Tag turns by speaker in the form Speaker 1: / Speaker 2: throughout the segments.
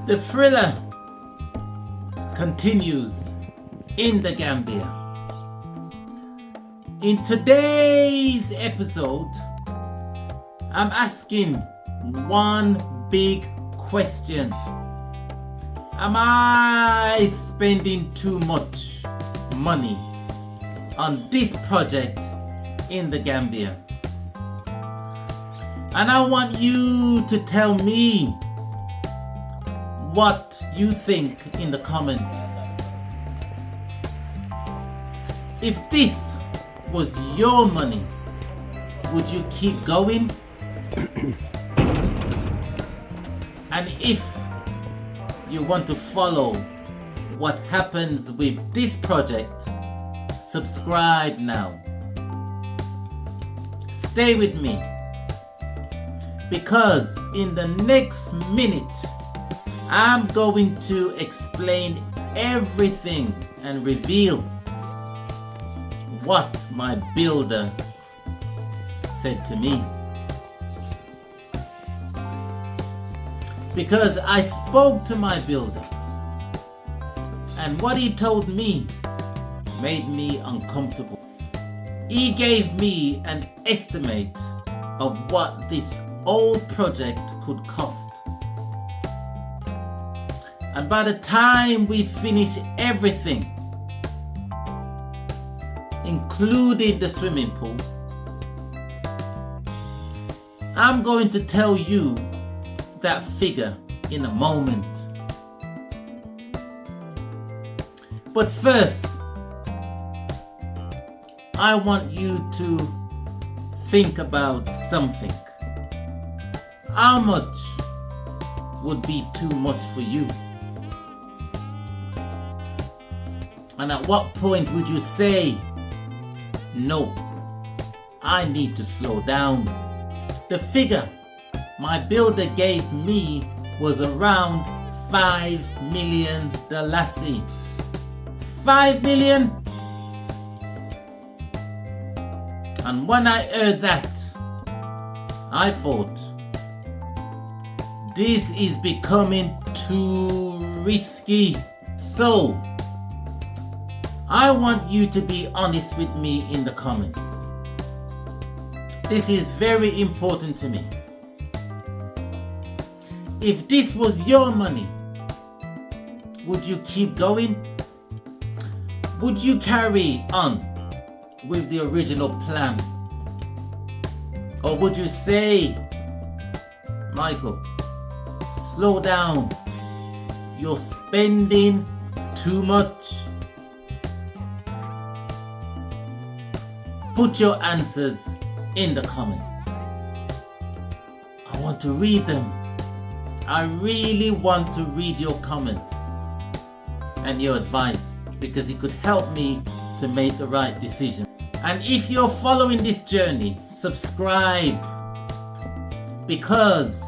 Speaker 1: The thriller continues in the Gambia. In today's episode, I'm asking one big question. Am I spending too much money on this project in the Gambia? And I want you to tell me what you think in the comments. If this was your money, would you keep going? And if you want to follow what happens with this project, subscribe now. Stay with me, because in the next minute I'm going to explain everything and reveal what my builder said to me. Because I spoke to my builder, and what he told me made me uncomfortable. He gave me an estimate of what this old project could cost. And by the time we finish everything, including the swimming pool, I'm going to tell you that figure in a moment. But first, I want you to think about something. How much would be too much for you? And at what point would you say, no, I need to slow down? The figure my builder gave me was around 5 million dalasi. 5 million? And when I heard that, I thought, this is becoming too risky. So, I want you to be honest with me in the comments. This is very important to me. If this was your money, would you keep going? Would you carry on with the original plan? Or would you say, Michael, slow down, you're spending too much? Put your answers in the comments. I want to read them. I really want to read your comments and your advice, because it could help me to make the right decision. And if you're following this journey, subscribe, because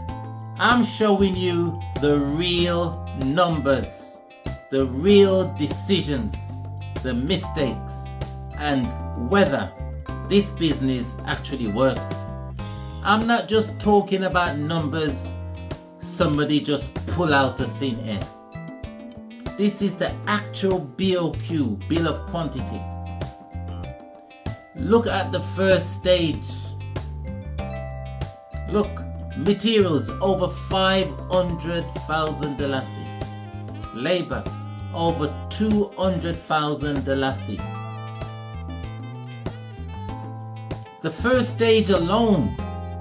Speaker 1: I'm showing you the real numbers, the real decisions, the mistakes, and whether this business actually works. I'm not just talking about numbers somebody just pull out of thin air. This is the actual BOQ, bill of quantities. Look at the first stage. Look, materials over 500,000 dalasi. Labor over 200,000 dalasi. The first stage alone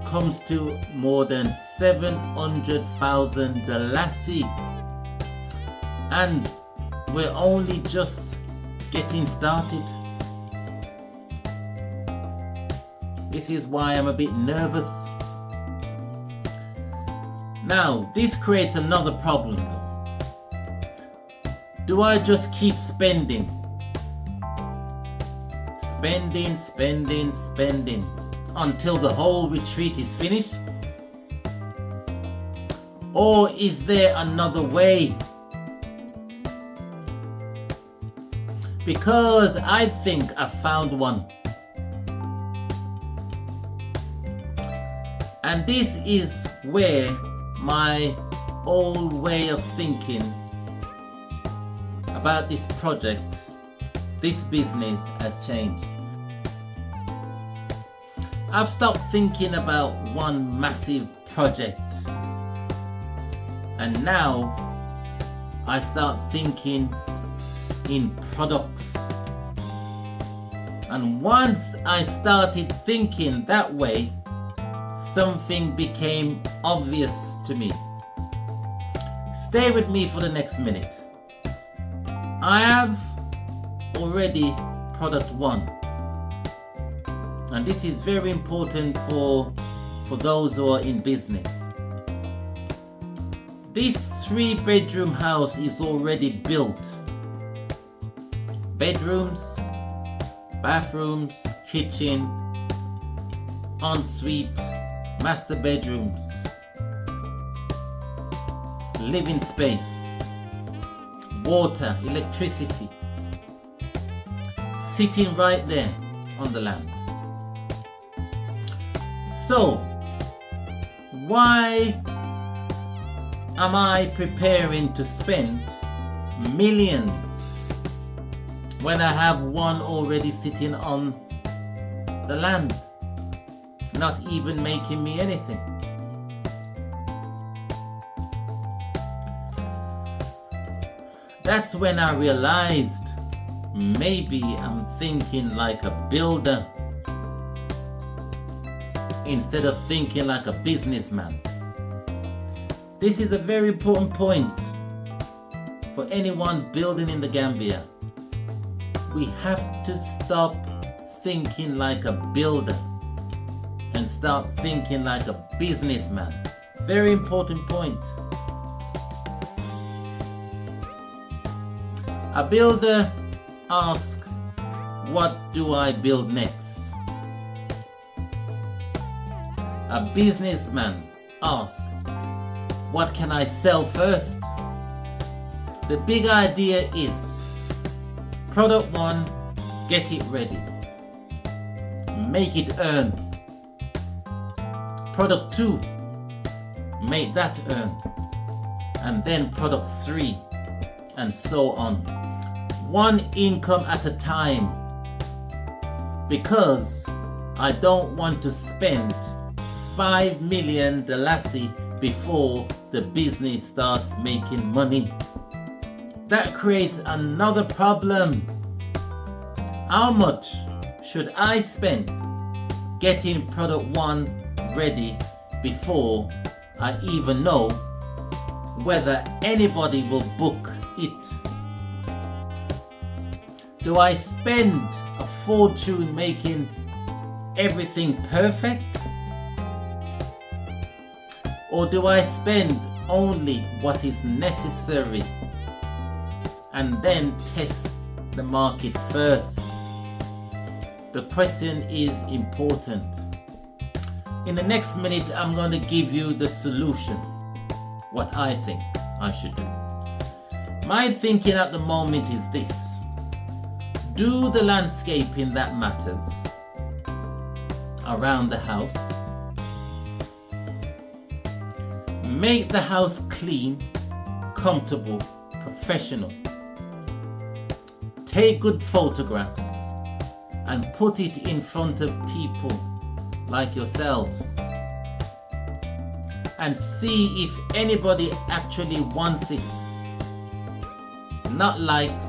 Speaker 1: comes to more than 700,000 dalasi. And we're only just getting started. This is why I'm a bit nervous. Now, this creates another problem though. Do I just keep spending? Spending until the whole retreat is finished? Or is there another way? Because I think I found one. And this is where my old way of thinking about this project, this business has changed. I've stopped thinking about one massive project, and now I start thinking in products. And once I started thinking that way, something became obvious to me. Stay with me for the next minute. I have already product 1, and this is very important for those who are in business. This 3-bedroom house is already built. Bedrooms, bathrooms, kitchen, ensuite, master bedrooms, living space, water, electricity, sitting right there on the land. So, why am I preparing to spend millions when I have one already sitting on the land, not even making me anything? That's when I realized maybe I'm thinking like a builder instead of thinking like a businessman. This is a very important point for anyone building in the Gambia. We have to stop thinking like a builder and start thinking like a businessman. Very important point. A builder asks, what do I build next? A businessman asks, what can I sell first? The big idea is, product 1, get it ready. Make it earn. Product 2, make that earn. And then product 3, and so on. One income at a time. Because I don't want to spend 5 million dalasi before the business starts making money. That creates another problem. How much should I spend getting product 1 ready before I even know whether anybody will book it? Do I spend a fortune making everything perfect? Or do I spend only what is necessary and then test the market first? The question is important. In the next minute, I'm going to give you the solution, what I think I should do. My thinking at the moment is this. Do the landscaping that matters around the house. Make the house clean, comfortable, professional. Take good photographs and put it in front of people like yourselves and see if anybody actually wants it. Not likes,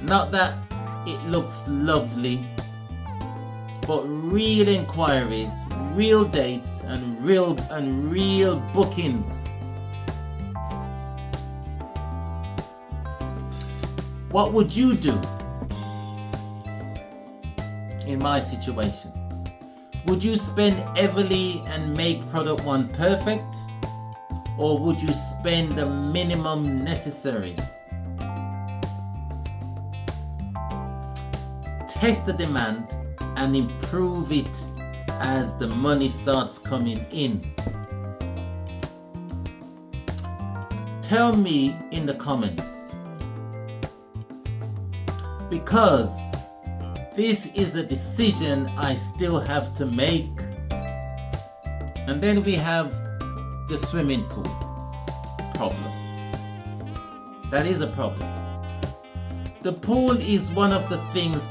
Speaker 1: not that it looks lovely, but real inquiries, real dates, and real bookings. What would you do in my situation? Would you spend heavily and make product 1 perfect? Or would you spend the minimum necessary? Test the demand and improve it as the money starts coming in. Tell me in the comments, because this is a decision I still have to make. And then we have the swimming pool. problem. That is a problem. The pool is one of the things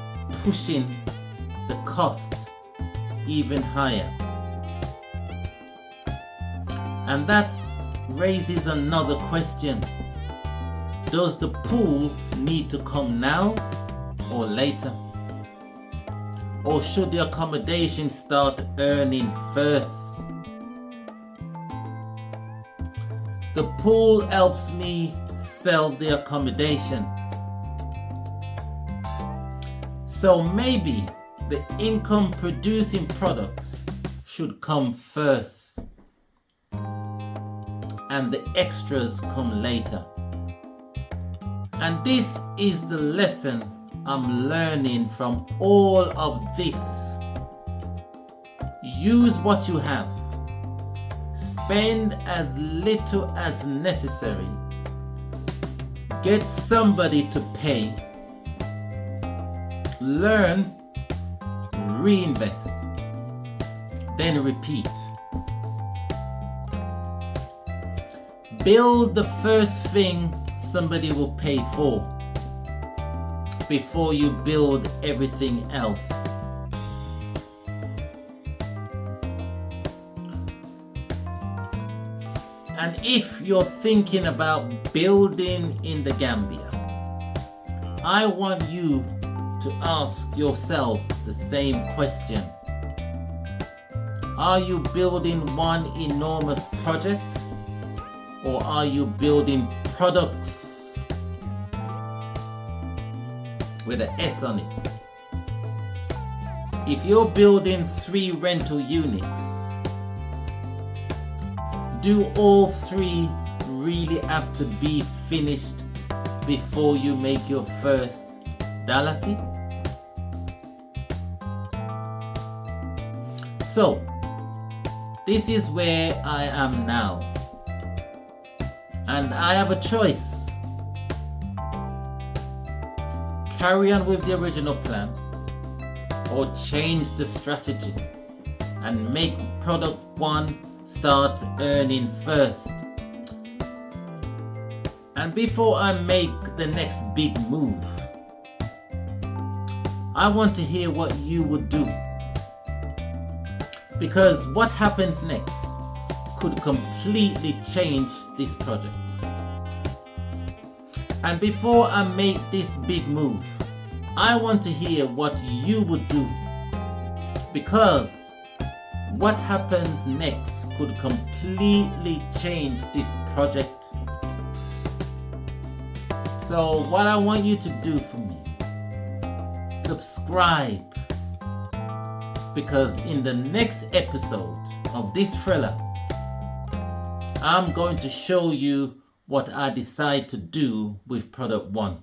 Speaker 1: pushing the cost even higher. And that raises another question. Does the pool need to come now or later? Or should the accommodation start earning first? The pool helps me sell the accommodation. So maybe the income producing products should come first and the extras come later. And this is the lesson I'm learning from all of this. Use what you have. Spend as little as necessary. Get somebody to pay. Learn, reinvest, then repeat. Build the first thing somebody will pay for before you build everything else. And if you're thinking about building in the Gambia, I want you to ask yourself the same question. Are you building one enormous project, or are you building products with an S on it? If you're building 3 rental units, do all 3 really have to be finished before you make your first dalasi? So, this is where I am now. And I have a choice. Carry on with the original plan, or change the strategy and make product 1 start earning first. And before I make the next big move, I want to hear what you would do. Because what happens next could completely change this project. And before I make this big move, I want to hear what you would do. Because what happens next could completely change this project. So what I want you to do for me, subscribe. Because in the next episode of this thriller, I'm going to show you what I decide to do with product 1.